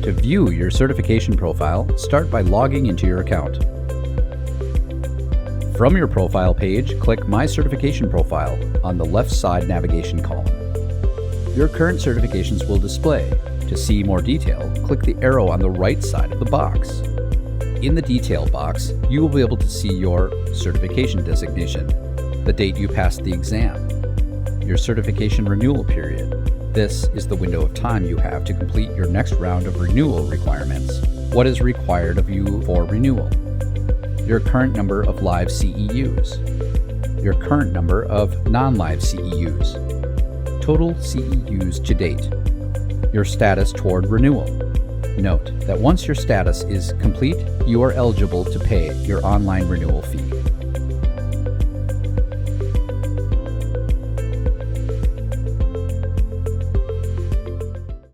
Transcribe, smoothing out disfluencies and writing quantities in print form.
To view your certification profile, start by logging into your account. From your profile page, click My Certification Profile on the left side navigation column. Your current certifications will display. To see more detail, click the arrow on the right side of the box. In the detail box, you will be able to see your certification designation, the date you passed the exam, your certification renewal period. This is the window of time you have to complete your next round of renewal requirements. What is required of you for renewal? Your current number of live CEUs, your current number of non-live CEUs, total CEUs to date, your status toward renewal. Note that once your status is complete, you are eligible to pay your online renewal fee.